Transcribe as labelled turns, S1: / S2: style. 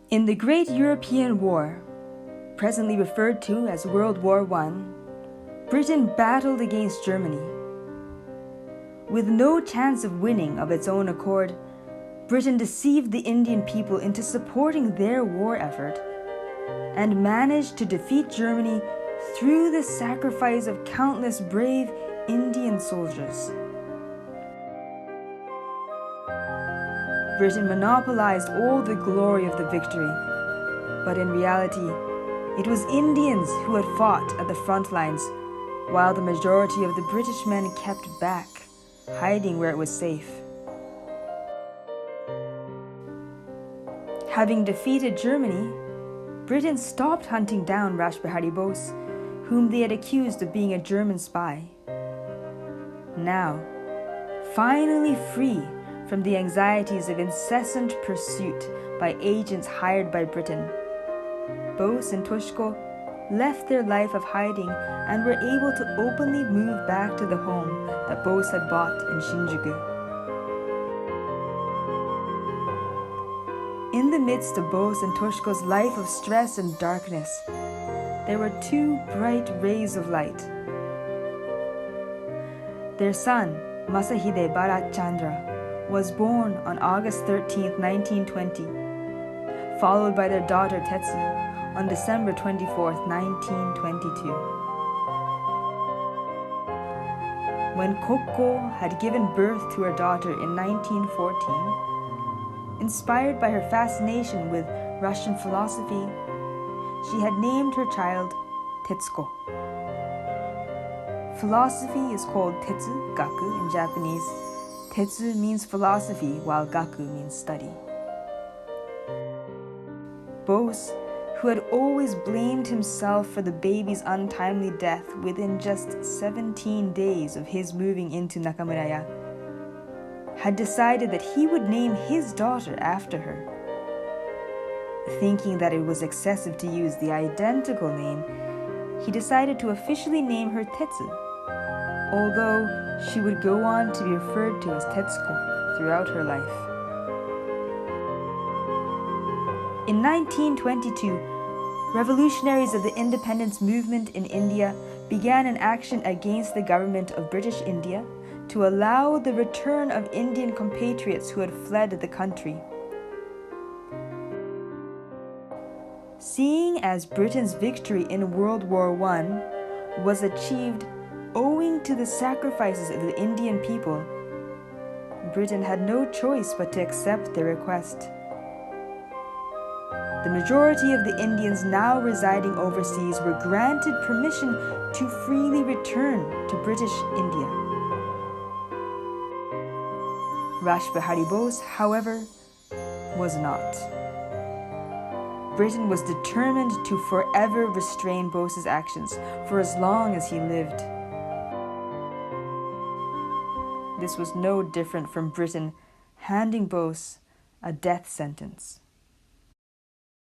S1: In the Great European War, presently referred to as World War I, Britain battled against Germany. With no chance of winning of its own accord, Britain deceived the Indian people into supporting their war effort and managed to defeat Germany through the sacrifice of countless brave Indian soldiers. Britain monopolized all the glory of the victory, but in reality, it was Indians who had fought at the front lines, while the majority of the British men kept back, hiding where it was safe. Having defeated Germany, Britain stopped hunting down Rash Behari Bose, whom they had accused of being a German spy. Now, finally free from the anxieties of incessant pursuit by agents hired by Britain, Bose and Toshko left their life of hiding and were able to openly move back to the home that Bose had bought in Shinjuku. In the midst of Bose and Toshko's life of stress and darkness, there were two bright rays of light. Their son, Masahide Bharat Chandra, was born on August 13, 1920, followed by their daughter Tetsu on December 24, 1922. When Kokko had given birth to her daughter in 1914, inspired by her fascination with Russian philosophy, she had named her child Tetsuko. Philosophy is called Tetsu Gaku in Japanese. Tetsu means philosophy, while Gaku means study. Bose, who had always blamed himself for the baby's untimely death within just 17 days of his moving into Nakamuraya, had decided that he would name his daughter after her. Thinking that it was excessive to use the identical name, he decided to officially name her Tetsu, although she would go on to be referred to as Tetsuko throughout her life. In 1922, revolutionaries of the independence movement in India began an action against the government of British India to allow the return of Indian compatriots who had fled the country. Seeing as Britain's victory in World War I was achieved owing to the sacrifices of the Indian people, Britain had no choice but to accept their request. The majority of the Indians now residing overseas were granted permission to freely return to British India. Rash Behari Bose, however, was not. Britain was determined to forever restrain Bose's actions for as long as he lived. This was no different from Britain handing Bose a death sentence.